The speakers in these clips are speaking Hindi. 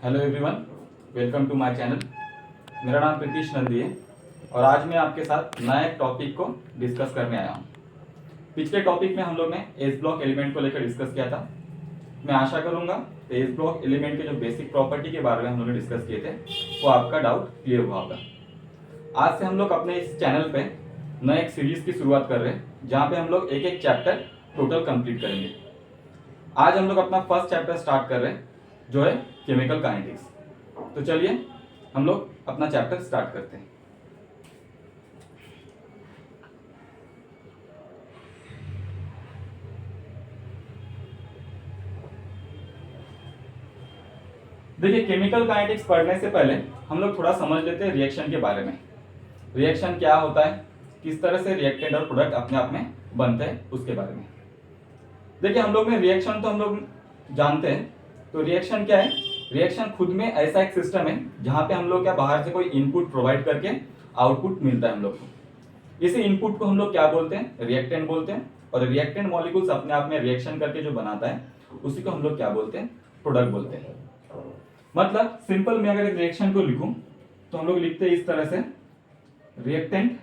Hello everyone, welcome to my channel. मेरा नाम प्रीतीश नंदी है और आज मैं आपके साथ नए टॉपिक को डिस्कस करने आया हूँ। पिछले टॉपिक में हम लोग ने एस ब्लॉक एलिमेंट को लेकर डिस्कस किया था। मैं आशा करूँगा एस ब्लॉक एलिमेंट के जो बेसिक प्रॉपर्टी के बारे में हम लोग ने डिस्कस किए थे वो आपका डाउट क्लियर हुआ होगा। आज से हम लोग अपने इस चैनल पे नए एक सीरीज की शुरुआत कर रहे हैं जहाँ पे हम लोग एक एक चैप्टर टोटल कंप्लीट करेंगे। आज हम लोग अपना फर्स्ट चैप्टर स्टार्ट कर रहे हैं जो है केमिकल काइनेटिक्स। तो चलिए हम लोग अपना चैप्टर स्टार्ट करते हैं। देखिए, केमिकल काइनेटिक्स पढ़ने से पहले हम लोग थोड़ा समझ लेते हैं रिएक्शन के बारे में। रिएक्शन क्या होता है, किस तरह से रिएक्टेंट और प्रोडक्ट अपने आप में बनते हैं, उसके बारे में। देखिए, हम लोग में रिएक्शन तो हम लोग जानते हैं। तो रिएक्शन क्या है? रिएक्शन खुद में ऐसा एक सिस्टम है जहां पे हम लोग क्या बाहर से कोई इनपुट प्रोवाइड करके आउटपुट मिलता है हम लोग को। इसी इनपुट को हम लोग क्या बोलते हैं? रिएक्टेंट बोलते हैं। और रिएक्टेंट मॉलिक्यूल्स अपने आप में रिएक्शन करके जो बनाता है उसी को हम लोग क्या बोलते हैं? प्रोडक्ट बोलते हैं। मतलब सिंपल में अगर एक रिएक्शन को लिखूं तो हम लोग लिखते हैं इस तरह से, रिएक्टेंट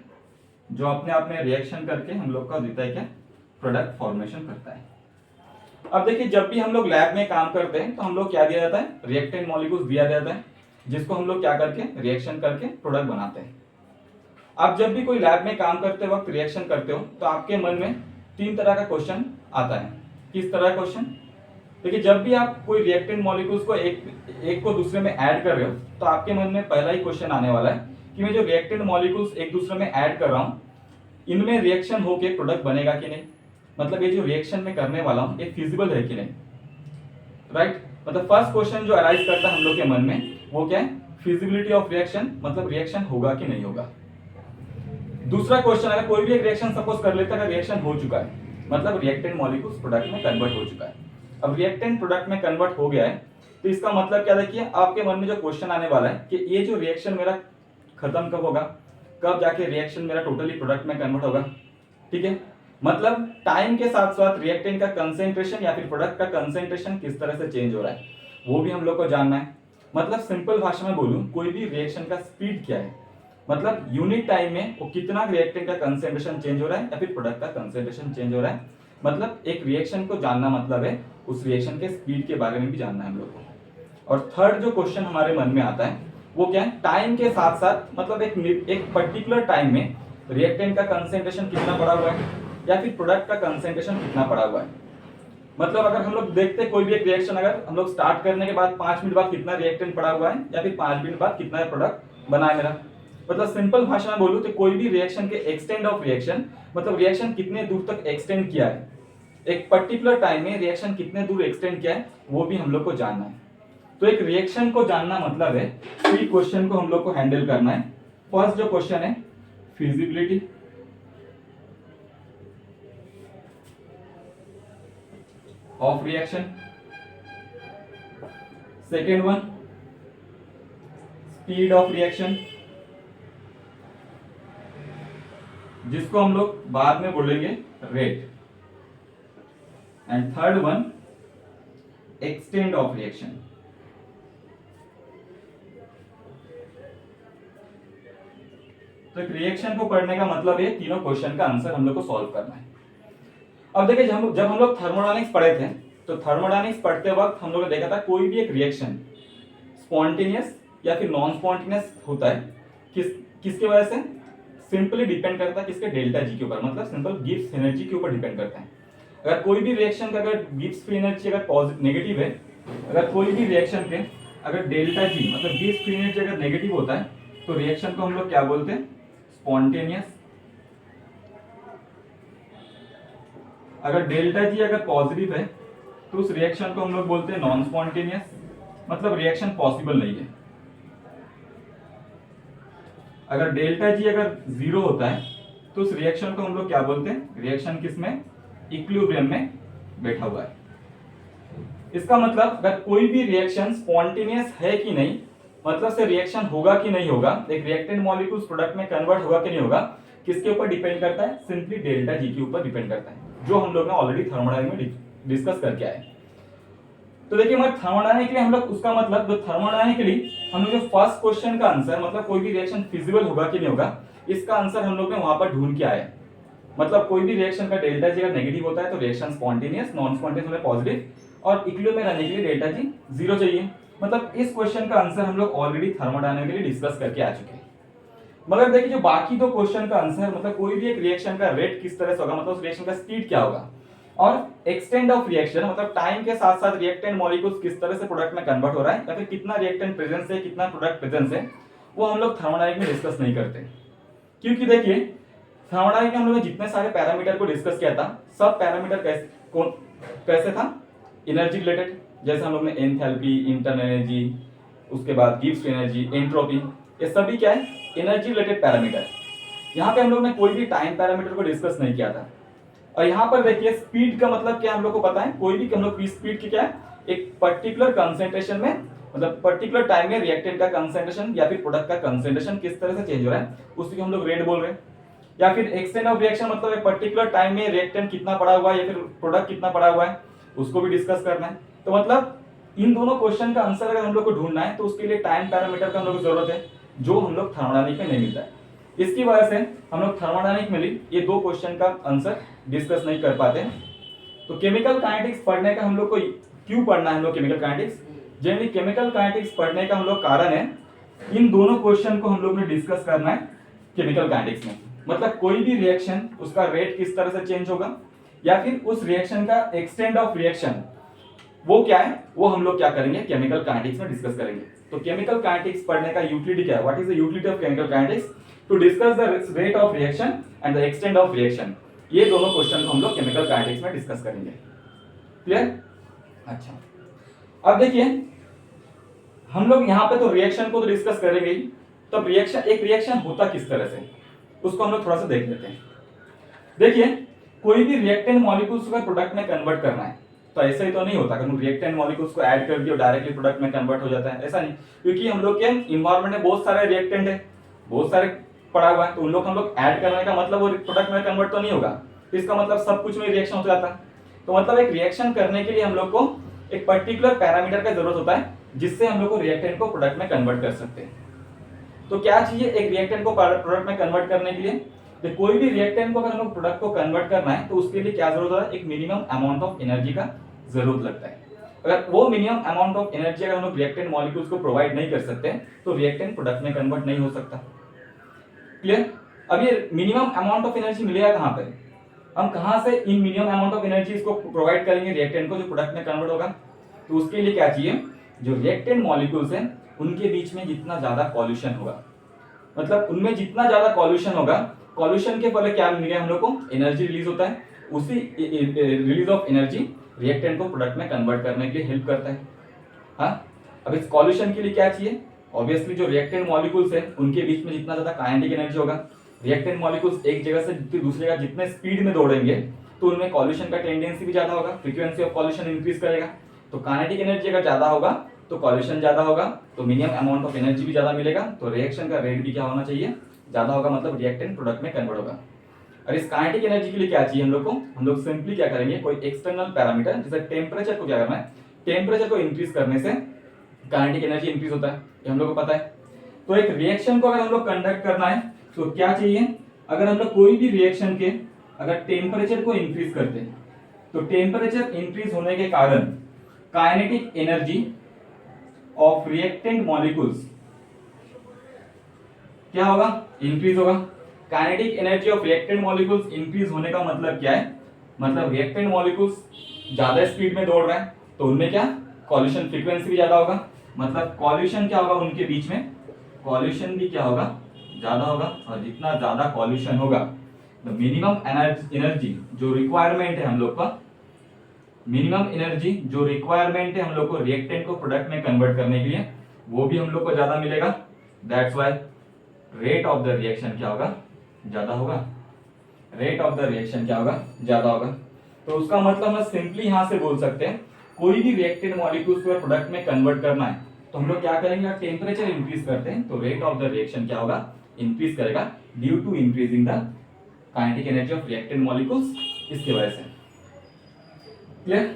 जो अपने आप में रिएक्शन करके हम लोग का देता है क्या? प्रोडक्ट फॉर्मेशन करता है। अब देखिए, जब भी हम लोग लैब में काम करते हैं तो हम लोग क्या दिया जाता है? रिएक्टेंट मॉलिक्यूल्स दिया जाता है जिसको हम लोग क्या करके रिएक्शन करके प्रोडक्ट बनाते हैं। आप जब भी कोई लैब में काम करते वक्त रिएक्शन करते हो तो आपके मन में तीन तरह का क्वेश्चन आता है। किस तरह का क्वेश्चन? देखिए, जब भी आप कोई रिएक्टेंट मॉलिक्यूल्स को एक को दूसरे में ऐड कर रहे हो तो आपके मन में पहला ही क्वेश्चन आने वाला है कि मैं जो रिएक्टेंट मॉलिक्यूल्स एक दूसरे में ऐड कर रहा हूँ इनमें रिएक्शन होके प्रोडक्ट बनेगा कि नहीं। मतलब ये जो रिएक्शन में करने वाला हूँ ये फिजिबल है कि नहीं, राइट। मतलब फर्स्ट क्वेश्चन जो अराइज करता है हम लोग के मन में वो क्या है? फिजिबिलिटी ऑफ रिएक्शन, मतलब रिएक्शन होगा कि नहीं होगा। दूसरा क्वेश्चन, अगर कोई भी एक रिएक्शन सपोज कर लेता है, अगर रिएक्शन हो चुका है मतलब रिएक्टेंट मॉलिक्यूल्स प्रोडक्ट में कन्वर्ट हो चुका है। अब रिएक्टेंट प्रोडक्ट में कन्वर्ट हो गया है तो इसका मतलब क्या? देखिए, आपके मन में जो क्वेश्चन आने वाला है कि ये जो रिएक्शन मेरा खत्म कब होगा, कब जाके रिएक्शन मेरा टोटली प्रोडक्ट में कन्वर्ट होगा। ठीक है, मतलब टाइम के साथ साथ रिएक्टेंट का कंसेंट्रेशन या फिर प्रोडक्ट का कंसेंट्रेशन किस तरह से चेंज हो रहा है वो भी हम लोग को जानना है। मतलब सिंपल भाषा में बोलूं, कोई भी रिएक्शन का स्पीड क्या है, मतलब यूनिट टाइम में वो कितना रिएक्टेंट का कंसेंट्रेशन चेंज हो रहा है या फिर प्रोडक्ट का कंसेंट्रेशन चेंज हो रहा है। मतलब एक रिएक्शन को जानना मतलब है उस रिएक्शन के स्पीड के बारे में भी जानना है हम लोग को। और थर्ड जो क्वेश्चन हमारे मन में आता है वो क्या है? टाइम के साथ साथ मतलब एक पर्टिकुलर टाइम में रिएक्टेंट का कंसेंट्रेशन कितना बढ़ा हुआ है या फिर प्रोडक्ट का कंसेंट्रेशन कितना बढ़ा हुआ है। मतलब अगर हम लोग देखते कोई भी एक रिएक्शन, अगर हम लोग स्टार्ट करने के बाद 5 मिनट बाद कितना रिएक्टेंट पड़ा हुआ है या फिर 5 मिनट बाद कितना प्रोडक्ट बना है मेरा। मतलब सिंपल भाषा में बोलूं तो कोई भी रिएक्शन के एक्सटेंड ऑफ रिएक्शन, मतलब रिएक्शन कितने दूर तक एक्सटेंड किया है, एक पर्टिकुलर टाइम में रिएक्शन कितने दूर एक्सटेंड किया है वो भी हम लोग को जानना है। तो एक रिएक्शन को जानना मतलब है 3 क्वेश्चन को हम लोग को हैंडल करना है। फर्स्ट जो क्वेश्चन है feasibility of reaction, second one speed of reaction जिसको हम लोग बाद में बोलेंगे rate, and third one extend of reaction. तो एक रिएक्शन को पढ़ने का मतलब है तीनों क्वेश्चन का आंसर हम लोग को सॉल्व करना है। अब देखिए, जब हम लोग थर्मोडायनेमिक्स पढ़े थे तो थर्मोडायनेमिक्स पढ़ते वक्त हम लोग ने देखा था कोई भी एक रिएक्शन स्पॉन्टेनियस या फिर नॉन स्पॉन्टेनियस होता है किसके वजह से? सिंपली डिपेंड करता है किसके? डेल्टा जी के ऊपर, मतलब सिंपल गिब्स एनर्जी के ऊपर डिपेंड करता है। अगर कोई भी रिएक्शन का अगर गिब्स फ्री एनर्जी अगर पॉजिटिव नेगेटिव है, अगर कोई भी रिएक्शन के अगर डेल्टा जी मतलब गिब्स फ्री एनर्जी अगर नेगेटिव होता है तो रिएक्शन को हम लोग क्या बोलते हैं? स्पॉन्टेनियस। अगर डेल्टा जी अगर पॉजिटिव है तो उस रिएक्शन को हम लोग बोलते हैं नॉन स्पॉन्टेनियस, मतलब रिएक्शन पॉसिबल नहीं है। अगर डेल्टा जी अगर 0 होता है तो उस रिएक्शन को हम लोग क्या बोलते हैं? रिएक्शन किसमें? इक्विलिब्रियम में बैठा हुआ है। इसका मतलब अगर कोई भी रिएक्शन स्पॉन्टेनियस है कि नहीं, मतलब से रिएक्शन होगा कि नहीं होगा, एक रिएक्टेंट मॉलिक्यूल्स प्रोडक्ट में कन्वर्ट होगा कि नहीं होगा, किसके ऊपर डिपेंड करता है? सिंपली डेल्टा जी के ऊपर डिपेंड करता है, जो हम लोग ने ऑलरेडी थर्मोडायनामिक्स में डिस्कस करके आए। तो देखिए हमारे थर्मोडायनामिकली हम लोग उसका मतलब जो थर्मोडायनामिकली हम लोग जो फर्स्ट क्वेश्चन का आंसर मतलब कोई भी रिएक्शन फिजिबल होगा कि नहीं होगा, इसका आंसर हम लोग ने वहां पर ढूंढ के आए। मतलब कोई भी रिएक्शन का डेल्टा जी अगर नेगेटिव होता है तो रिएक्शन स्पॉन्टेनियस, नॉन स्पॉन्टेनियस में पॉजिटिव, और इक्विलिब्रियम में रहने के लिए डेल्टा जी 0 चाहिए। मतलब इस क्वेश्चन का आंसर हम लोग ऑलरेडी थर्मोडायनामिकली डिस्कस करके आ चुके हैं। मगर देखिए जो बाकी दो क्वेश्चन का आंसर मतलब कोई भी एक रिएक्शन का रेट किस तरह से होगा, मतलब उस रिएक्शन का स्पीड क्या होगा, और एक्सटेंड ऑफ रिएक्शन मतलब टाइम के साथ साथ रिएक्टेंट मॉलिक्यूल्स किस तरह से प्रोडक्ट में कन्वर्ट हो रहा है, या फिर कितना रिएक्टेंट प्रेजेंस है, कितना प्रोडक्ट प्रेजेंस है, वो हम लोग थर्मोडायनामिक में डिस्कस नहीं करते। क्योंकि देखिए थर्मोडायनामिक में हम लोग ने जितने सारे पैरामीटर को डिस्कस किया था, सब पैरामीटर कैसे था, एनर्जी रिलेटेड। जैसे हम लोग ने एंथैल्पी, इंटरनल एनर्जी, उसके बाद गिब्स एनर्जी, एंट्रोपी, ये सभी क्या है, एनर्जी रिलेटेड पैरामीटर। यहाँ पे हम लोग ने कोई भी टाइम पैरामीटर को डिस्कस नहीं किया था। और यहाँ पर देखिए स्पीड का मतलब क्या हम लोग को पता है, कोई भी हम लोग स्पीड की क्या है, एक पर्टिकुलर कंसेंट्रेशन में मतलब पर्टिकुलर टाइम में रिएक्टेंट का कंसेंट्रेशन या फिर प्रोडक्ट का कंसेंट्रेशन किस तरह से चेंज हो रहा है, उसको हम लोग रेट बोल रहे हैं। या फिर एक्सटेंड ऑफ रिएक्शन मतलब एक पर्टिकुलर टाइम में रिएक्टेंट कितना पड़ा हुआ है या फिर प्रोडक्ट कितना पड़ा हुआ है, उसको भी डिस्कस करना है। तो मतलब इन दोनों क्वेश्चन का आंसर अगर हम लोग को ढूंढना है तो उसके लिए टाइम पैरामीटर का हम लोग को जरूरत है, जो हम लोग थर्मोडायनामिक में नहीं मिलता है। इसकी वजह से हम लोग थर्मोडायनामिक में ये दो क्वेश्चन का आंसर डिस्कस नहीं कर पाते। तो केमिकल काइनेटिक्स पढ़ने का हम लोग को क्यों पढ़ना है, हम लोग chemical kinetics generally chemical kinetics पढ़ने का हम लोग कारण है, इन दोनों क्वेश्चन को हम लोग ने डिस्कस करना है केमिकल काइनेटिक्स में। मतलब कोई भी रिएक्शन उसका रेट किस तरह से चेंज होगा, या फिर उस रिएक्शन का एक्सटेंड ऑफ रिएक्शन वो क्या है, वो हम लोग क्या करेंगे केमिकल काइनेटिक्स में डिस्कस करेंगे। तो केमिकल काइनेटिक्स पढ़ने का यूटिलिटी क्या है, what is the utility of chemical kinetics, to discuss the rate of reaction and the extent of reaction. ये दोनों क्वेश्चन को हम लोग केमिकल काइनेटिक्स में डिस्कस करेंगे। क्लियर? अच्छा, अब देखिए हम लोग यहाँ पे तो रिएक्शन को तो डिस्कस करेंगे ही, तब रिएक्शन एक रिएक्शन होता किस तरह से उसको हम लोग थोड़ा सा देख लेते हैं। देखिए कोई भी रिएक्टेंट मॉलिक्यूल्स को प्रोडक्ट में कन्वर्ट करना है तो ऐसा ही तो नहीं होता कि रिएक्टेंट मॉलिक्यूल्स को ऐड कर दिया डायरेक्टली प्रोडक्ट में कन्वर्ट हो जाता है, ऐसा नहीं। क्योंकि हम लोग के इन्वायरमेंट में बहुत सारे रिएक्टेंट है, बहुत सारे पड़ा हुआ है, तो उन लोग हम लोग ऐड करने का मतलब वो प्रोडक्ट में कन्वर्ट तो नहीं होगा, तो इसका मतलब सब कुछ में रिएक्शन हो जाता है। तो मतलब एक रिएक्शन करने के लिए हम लोग को एक पर्टिकुलर पैरामीटर का जरूरत होता है जिससे हम लोग को रिएक्टेंट को प्रोडक्ट में कन्वर्ट कर सकते हैं। तो क्या चाहिए एक रिएक्टेंट को प्रोडक्ट में कन्वर्ट करने के लिए, तो कोई भी रिएक्टेंट को अगर हम लोग प्रोडक्ट को कन्वर्ट करना है तो उसके लिए क्या जरूरत होता है, एक मिनिमम अमाउंट ऑफ एनर्जी का जरूरत लगता है। अगर वो मिनिमम अमाउंट ऑफ एनर्जी अगर हम लोग रिएक्टेंट मॉलिक्यूल्स को प्रोवाइड नहीं कर सकते तो रिएक्टेंट प्रोडक्ट में कन्वर्ट नहीं हो सकता। क्लियर? अब ये मिनिमम अमाउंट ऑफ एनर्जी मिलेगा कहां पे, हम कहां से इन मिनिमम अमाउंट ऑफ एनर्जी को प्रोवाइड करेंगे रिएक्टेंट को जो प्रोडक्ट में कन्वर्ट होगा। तो उसके लिए क्या चाहिए, जो रिएक्टेंट मॉलिक्यूल्स हैं उनके बीच में जितना ज्यादा कॉल्यूशन होगा, मतलब उनमें जितना ज्यादा कॉल्यूशन होगा, कॉल्यूशन के फल क्या मिलेगा हम लोग को, एनर्जी रिलीज होता है। उसी रिलीज ऑफ एनर्जी रिएक्टेंट को प्रोडक्ट में कन्वर्ट करने के लिए हेल्प करता है। हाँ, अब इस कॉल्यूशन के लिए क्या चाहिए, ऑब्वियसली जो रिएक्टेंट मॉलिक्यूल्स है उनके बीच में जितना ज्यादा काइनेटिक एनर्जी होगा, रिएक्टेंट मॉलिक्यूल्स एक जगह से दूसरी जगह जितने स्पीड में दौड़ेंगे तो उनमें कॉल्यूशन का टेंडेंसी भी ज्यादा होगा, फ्रीक्वेंसी ऑफ कॉल्यूशन इंक्रीज करेगा। तो काइनेटिक एनर्जी अगर ज्यादा होगा तो कॉल्यूशन ज्यादा होगा, तो मिनिमम अमाउंट ऑफ एनर्जी भी ज्यादा मिलेगा, तो रिएक्शन का रेट भी क्या होना चाहिए, ज्यादा होगा, मतलब रिएक्टेंट प्रोडक्ट में कन्वर्ट होगा। और इस काइनेटिक एनर्जी के लिए क्या चाहिए हम लोग को, हम लोग सिंपली क्या करेंगे, कोई एक्सटर्नल पैरामीटर जैसे टेम्परेचर को क्या करना है, टेम्परेचर को इंक्रीज करने से काइनेटिक एनर्जी इंक्रीज होता है, ये हम लोग को पता है। तो एक रिएक्शन को अगर हम लोग कंडक्ट करना है तो क्या चाहिए, अगर हम लोग कोई भी रिएक्शन के अगर टेम्परेचर को इंक्रीज करते हैं तो टेम्परेचर इंक्रीज होने के कारण kinetic energy of reactant molecules क्या होगा, इंक्रीज होगा। Kinetic energy of reactant molecules increase होने का मतलब क्या है, मतलब रिएक्टेंट मॉलिक्यूल्स ज्यादा स्पीड में दौड़ रहा है तो उनमें क्या कॉल्यूशन फ्रीक्वेंसी भी ज्यादा होगा, मतलब कॉल्यूशन क्या होगा उनके बीच में, कॉल्यूशन भी क्या होगा ज्यादा होगा। और जितना ज्यादा कॉल्यूशन होगा तो मिनिमम एनर्जी जो रिक्वायरमेंट है हम लोग का, मिनिमम एनर्जी जो रिक्वायरमेंट है हम लोग को रिएक्टेंट को प्रोडक्ट में कन्वर्ट करने के लिए वो भी हम लोग को ज्यादा मिलेगा। That's why rate of the reaction क्या होगा, ज्यादा होगा, रेट ऑफ द रिएक्शन क्या होगा, ज्यादा होगा। तो उसका मतलब हम सिंपली यहां से बोल सकते हैं कोई भी रिएक्टेंट मॉलिक्यूल्स को प्रोडक्ट में कन्वर्ट करना है तो हम लोग क्या करेंगे, टेम्परेचर इंक्रीज करते हैं तो रेट ऑफ द रिएक्शन क्या होगा, इंक्रीज करेगा due to increasing the kinetic energy of reactant molecules, इसकी वजह से। क्लियर?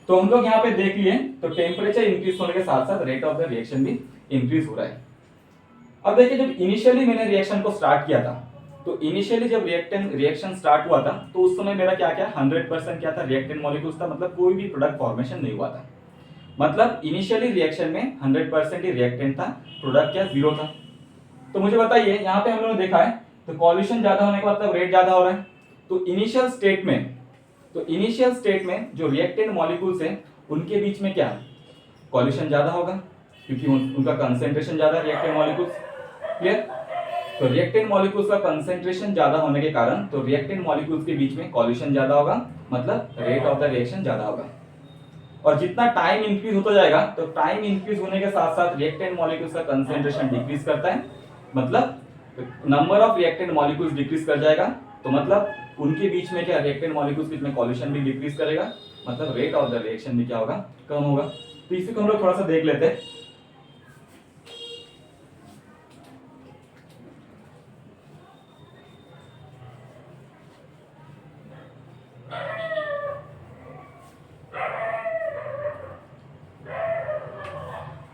तो हम लोग यहाँ पे देख लिए, तो टेम्परेचर इंक्रीज होने के साथ साथ रेट ऑफ द रिएक्शन भी इंक्रीज हो रहा है। अब देखिए जब इनिशियली मैंने रिएक्शन को स्टार्ट किया था, तो इनिशियली जब रिएक्शन स्टार्ट हुआ था तो उस समय मेरा क्या क्या 100% क्या था, रिएक्टेंट मॉलिक्यूल्स था, मतलब कोई भी प्रोडक्ट फॉर्मेशन नहीं हुआ था। मतलब इनिशियली रिएक्शन में 100% ही रिएक्टेंट था, प्रोडक्ट क्या जीरो था। तो मुझे बताइए यहाँ पे हम लोगों ने देखा है, तो कॉल्यूशन ज्यादा होने का मतलब रेट ज्यादा हो रहा है। तो इनिशियल स्टेट में जो रिएक्टेंट मॉलिक्यूल्स है उनके बीच में क्या कॉल्यूशन ज्यादा होगा, क्योंकि उनका कंसेंट्रेशन ज्यादा है रिएक्टेंट मॉलिक्यूल्स। क्लियर? तो रिएक्टेंट मॉलिक्यूल्स का कंसेंट्रेशन ज्यादा होने के कारण तो रिएक्टेंट मॉलिक्यूल्स के बीच में कॉल्यूशन ज्यादा होगा, मतलब रेट ऑफ द रिएक्शन ज्यादा होगा। और जितना टाइम इंक्रीज होता जाएगा, तो टाइम इंक्रीज होने के साथ साथ रिएक्टेंट मॉलिक्यूल्स का कंसेंट्रेशन डिक्रीज करता है, मतलब number of reactant molecules decrease कर जाएगा। तो मतलब उनके बीच में क्या, रिएक्टेंट मॉलिक्यूल्स के बीच में कॉल्यूशन भी डिक्रीज करेगा, मतलब रेट ऑफ द रिएक्शन भी क्या होगा, कम होगा। तो इसी को हम लोग थोड़ा सा देख लेते हैं।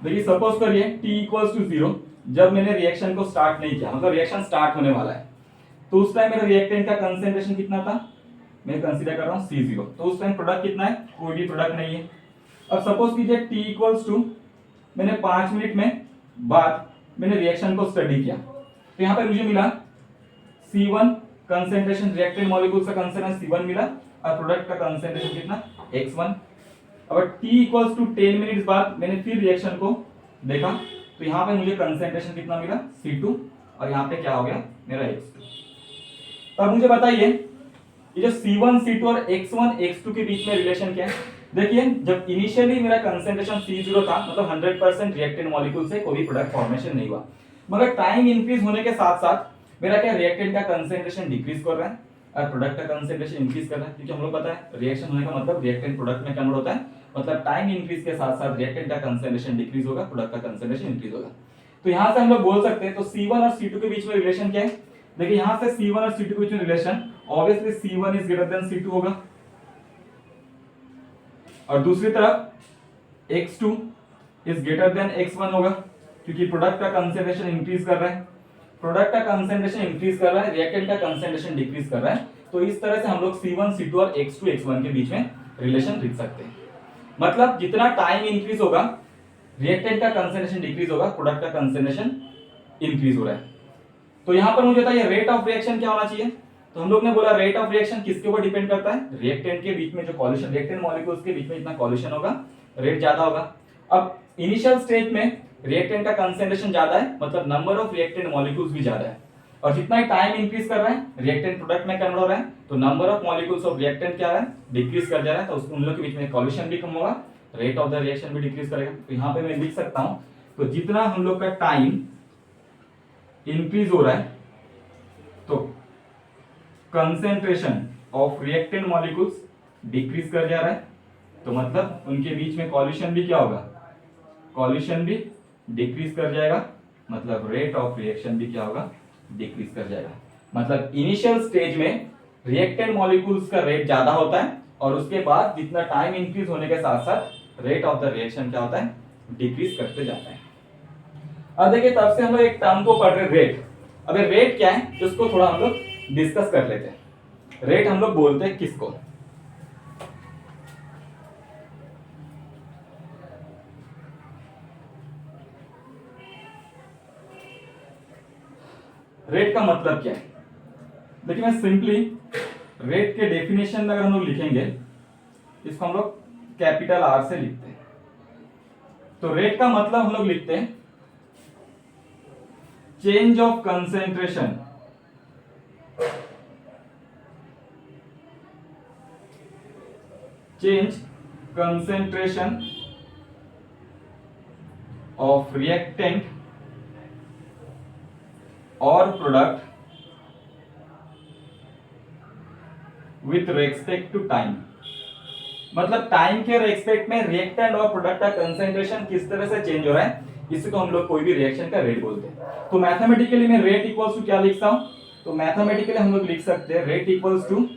देखिए सपोज करिए t इक्वल्स टू 0, जब मैंने रिएक्शन को स्टार्ट नहीं किया, मतलब रिएक्शन स्टार्ट होने वाला है, तो उस टाइम मेरा रिएक्टेंट का कंसेंट्रेशन कितना था, मैं कंसीडर कर रहा हूँ C0। तो उस टाइम प्रोडक्ट कितना है, कोई भी प्रोडक्ट नहीं है। अब सपोज कीजिए t इक्वल्स टू, मैंने 5 मिनट में बाद मैंने रिएक्शन को स्टडी किया, तो यहाँ पे मुझे मिला C1 कंसेंट्रेशन, रिएक्टेंट मॉलिक्यूल्स का कंसेंट्रेशन C1 मिला, और प्रोडक्ट का कंसेंट्रेशन कितना X1। अब t इक्वल्स टू 10 मिनट्स बाद मैंने फिर रिएक्शन को देखा, तो यहाँ पे मुझे कंसेंट्रेशन कितना मिला C2, और यहाँ पे क्या हो गया मेरा X2। तो अब मुझे बताइए ये जो C1 C2 और X1 X2 के बीच में रिलेशन क्या है। देखिए जब इनिशियली मेरा कंसेंट्रेशन C0 था, मतलब 100% रिएक्टेंट मॉलिक्यूल से कोई प्रोडक्ट फॉर्मेशन नहीं हुआ, मगर टाइम इंक्रीज होने के साथ साथ मेरा क्या रिएक्टेंट का कंसेंट्रेशन डिक्रीज कर रहा है और प्रोडक्ट का कंसेंट्रेशन इंक्रीज कर रहा है, क्योंकि हम लोग पता है रिएक्शन होने का मतलब रिएक्टेंट प्रोडक्ट में कन्वर्ट होता है, मतलब टाइम इंक्रीज के साथ साथ रिएक्टेंट का कंसेंट्रेशन डिक्रीज होगा, प्रोडक्ट का कंसेंट्रेशन इंक्रीज होगा। तो यहां से हम लोग बोल सकते हैं, तो C1 और C2 के बीच में रिलेशन क्या है। देखिए यहां से C1 और C2 के बीच में relation obviously C1 is greater than C2 होगा, और दूसरी तरफ X2 is greater than X1 होगा, क्योंकि प्रोडक्ट का कंसेंट्रेशन इंक्रीज कर रहा है, प्रोडक्ट का कंसेंट्रेशन इंक्रीज कर रहा है, रिएक्टेंट का कंसेंट्रेशन डिक्रीज कर रहा है। तो इस तरह से हम लोग C1 C2 और X2 X1 के बीच में रिलेशन लिख सकते हैं। मतलब जितना टाइम इंक्रीज होगा रिएक्टेंट का कंसेंट्रेशन डिक्रीज होगा, प्रोडक्ट का कंसेंट्रेशन इंक्रीज हो रहा है। तो यहां पर मुझे बताइए रेट ऑफ रिएक्शन क्या होना चाहिए। तो हम लोग ने बोला रेट ऑफ रिएक्शन किसके ऊपर डिपेंड करता है, रिएक्टेंट के बीच में जो कॉल्यूशन, रिएक्टेंट मॉलिक्यूल्स के बीच में जितना कॉल्यूशन होगा रेट ज्यादा होगा। अब इनिशियल स्टेज में रिएक्टेंट का कंसेंट्रेशन ज्यादा है, मतलब नंबर ऑफ रिएक्टेंट मॉलिक्यूल्स भी ज्यादा है, और जितना ही टाइम इंक्रीज कर रहा है रिएक्टेंट प्रोडक्ट में कन्वर्ट हो रहा है, तो number of molecules of reactant क्या है, डिक्रीज कर जा रहा है, तो उन लोगों के बीच में कॉल्यूशन भी कम होगा, रेट ऑफ द रिएक्शन भी डिक्रीज करेगा। तो यहाँ पे मैं लिख सकता हूं, तो जितना हम लोग का टाइम इंक्रीज हो रहा है तो concentration of reactant molecules decrease कर जा रहा है, तो मतलब उनके बीच में कॉल्यूशन भी क्या होगा, कॉल्यूशन भी डिक्रीज कर जाएगा, मतलब रेट ऑफ रिएक्शन भी क्या होगा, डिक्रीज कर जाएगा। मतलब इनिशियल स्टेज में रिएक्टेंट मॉलिक्यूल्स का रेट ज्यादा होता है, और उसके बाद जितना टाइम इंक्रीज होने के साथ साथ रेट ऑफ द रिएक्शन क्या होता है, डिक्रीज करते जाता है। अब देखिए तब से हम लोग एक टर्म को पढ़ रहे रेट। अब रेट क्या है तो उसको थोड़ा हम लोग डिस्कस कर लेते हैं। रेट हम लोग बोलते हैं किसको, रेट का मतलब क्या है। देखिए मैं सिंपली रेट के डेफिनेशन में अगर हम लोग लिखेंगे, इसको हम लोग कैपिटल R से लिखते हैं। तो रेट का मतलब हम लोग लिखते हैं change of concentration of reactant और product with respect to time. मतलब टाइम के रेस्पेक्ट में रिएक्टेंट और प्रोडक्ट का कंसेंट्रेशन किस तरह से चेंज हो रहा है, इसको हम लोग कोई भी रिएक्शन का रेट बोलते हैं। तो मैथमेटिकली मैं रेट इक्वल्स टू क्या लिखता हूं, तो मैथमेटिकली हम लोग लिख सकते हैं rate equals to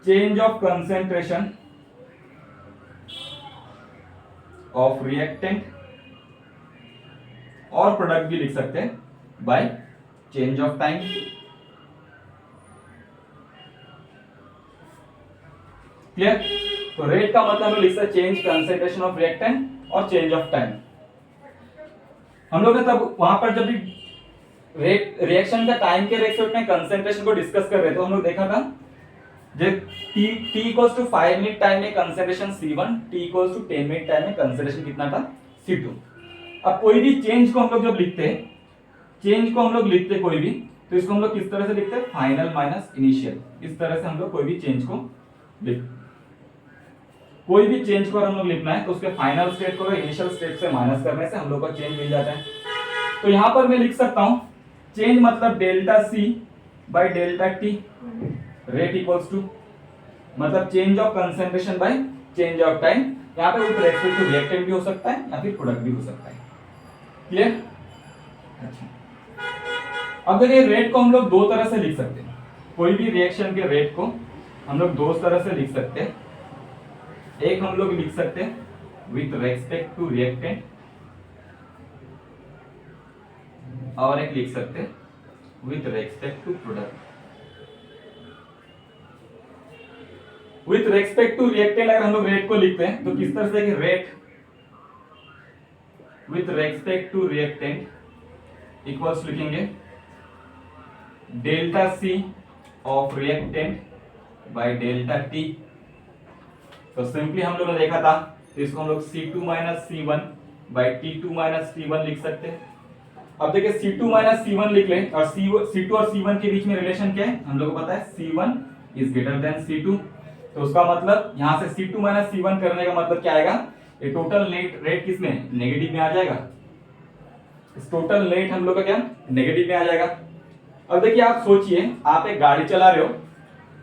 change of concentration of reactant और प्रोडक्ट भी लिख सकते हैं by change of time. Clear? तो रेट का मतलब हम लिख सकते चेंज कंसेंट्रेशन ऑफ रिएक्टेंट और चेंज ऑफ टाइम। हम लोग ने तब वहां पर जब भी रिएक्शन का टाइम के रेस्पेक्ट में कंसेंट्रेशन को डिस्कस कर रहे थे तो हम लोग देखा था जब t equals to 5 minute time में concentration C1, t equals to 10 minute time में कंसेंट्रेशन कितना था C2। अब कोई भी चेंज को हम लोग जब लिखते हैं, चेंज को हम लोग लिखते कोई भी, तो इसको हम लोग किस तरह से लिखते हैं, फाइनल माइनस इनिशियल। इस तरह से हम लोग कोई भी चेंज को कोई भी चेंज को हम लोग लिखना है तो उसके फाइनल स्टेट को इनिशियल स्टेट से माइनस करने से हम लोग को चेंज मिल जाता है। तो यहां पर मैं लिख सकता हूं चेंज मतलब delta C by delta T rate equals to मतलब change of concentration by change of time. यहां पे विद रेस्पेक्ट टू रिएक्टेंट भी हो सकता है या फिर प्रोडक्ट भी हो सकता है। क्लियर? अच्छा, अब देखिए रेट को हम लोग दो तरह से लिख सकते हैं। कोई भी रिएक्शन के रेट को हम लोग दो तरह से लिख सकते हैं। एक हम लोग लिख सकते हैं विथ रेस्पेक्ट टू रिएक्टेंट और एक लिख सकते हैं with respect to product. With respect to reactant अगर हम लोग रेट को लिखते हैं तो किस तरह से कि rate with respect to reactant equals लिखेंगे delta C of reactant by delta T। तो सिंपली हम लोगों ने देखा था तो इसको हम लोग C2 minus C1 bye T2 minus T1 लिख सकते हैं। अब देखिए C2 माइनस C1 लिख लें और C2 और C1 के बीच में रिलेशन क्या है हम लोग को पता है, C1 is greater than C2। तो उसका मतलब यहां से C2 माइनस C1 करने का मतलब क्या आएगा, ये टोटल नेट रेट किस में नेगेटिव में आ जाएगा। इस टोटल नेट हम लोग का क्या नेगेटिव में आ जाएगा। अब देखिए आप सोचिए आप एक गाड़ी चला रहे हो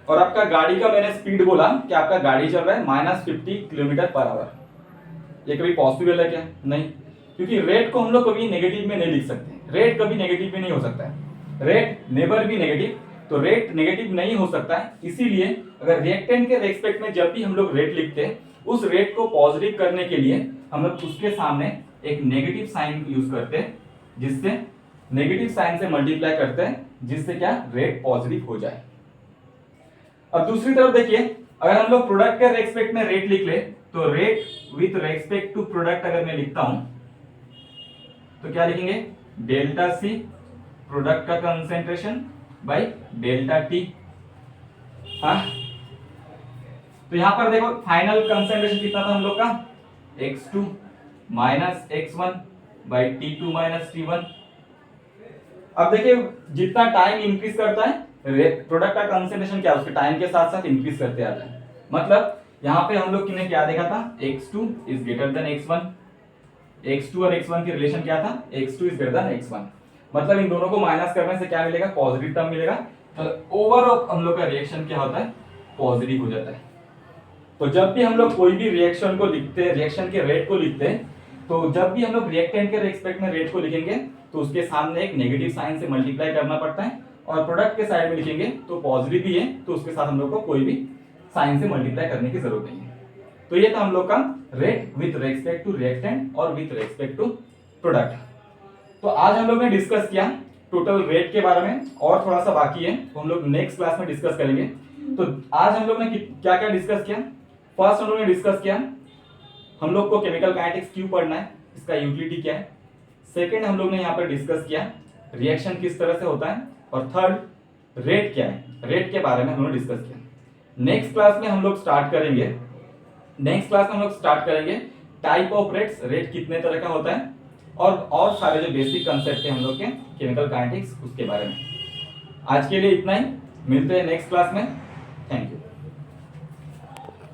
और आपका गाड़ी का मैंने स्पीड बोला कि आपका गाड़ी चल रहा है -50 किलोमीटर पर आवर। ये कभी पॉसिबल है क्या? नहीं, क्योंकि रेट को हम लोग कभी नेगेटिव में नहीं लिख सकते। रेट कभी नेगेटिव में नहीं हो सकता है, रेट नेवर बी नेगेटिव। तो रेट नेगेटिव नहीं हो सकता है, इसीलिए अगर रिएक्टेंट के रेस्पेक्ट में जब भी हम लोग रेट लिखते हैं उस रेट को पॉजिटिव करने के लिए हम लोग उसके सामने एक नेगेटिव साइन यूज करते हैं, जिससे नेगेटिव साइन से मल्टीप्लाई करते हैं, जिससे क्या रेट पॉजिटिव हो जाए। अब दूसरी तरफ देखिए अगर हम लोग प्रोडक्ट के रेस्पेक्ट में रेट लिख ले तो rate with respect to product अगर मैं लिखता हूं तो क्या लिखेंगे, डेल्टा C प्रोडक्ट का कंसेंट्रेशन बाय डेल्टा T। हाँ, तो यहां पर देखो फाइनल कंसेंट्रेशन कितना था हम लोग का, x2 minus x1 bye T2 minus T1। अब देखिए जितना टाइम इंक्रीज करता है प्रोडक्ट का कंसेंट्रेशन क्या उसके टाइम के साथ साथ इंक्रीज करते आता है। मतलब यहाँ पे हम लोग ने क्या देखा था, x2 is greater than x1। x2 और x1 की रिलेशन क्या था, x2 is greater than x1। मतलब इन दोनों को माइनस करने से क्या मिलेगा, पॉजिटिव टर्म मिलेगा। तो ओवरऑल हम लोग का रिएक्शन क्या होता है, पॉजिटिव हो जाता है। तो जब भी हम लोग कोई भी रिएक्शन को लिखते हैं, रिएक्शन के रेट को लिखते हैं, तो जब भी हम लोग रिएक्टेंट के रेस्पेक्ट में रेट को लिखेंगे तो उसके सामने एक नेगेटिव साइन से मल्टीप्लाई करना पड़ता है, और प्रोडक्ट के साइड में लिखेंगे तो पॉजिटिव भी है तो उसके साथ हम लोग को कोई भी साइन से मल्टीप्लाई करने की जरूरत नहीं है। तो ये था हम लोग का rate with respect to reactant और विथ रेस्पेक्ट टू प्रोडक्ट। तो आज हम लोग ने डिस्कस किया टोटल रेट के बारे में, और थोड़ा सा बाकी है तो हम लोग नेक्स्ट क्लास में डिस्कस करेंगे। तो आज हम लोग ने क्या क्या डिस्कस किया, फर्स्ट हम लोग ने डिस्कस किया हम लोग को केमिकल काइनेटिक्स क्यों पढ़ना है, इसका यूटिलिटी क्या है। सेकेंड हम लोग ने यहाँ पर डिस्कस किया रिएक्शन किस तरह से होता है, और थर्ड रेट क्या है, रेट के बारे में हम लोग डिस्कस किया। नेक्स्ट क्लास में हम लोग स्टार्ट करेंगे टाइप ऑफ रेट्स, रेट कितने तरह का होता है, और सारे जो बेसिक कंसेप्ट है हम लोग के केमिकल काइनेटिक्स उसके बारे में। आज के लिए इतना ही, मिलते हैं नेक्स्ट क्लास में।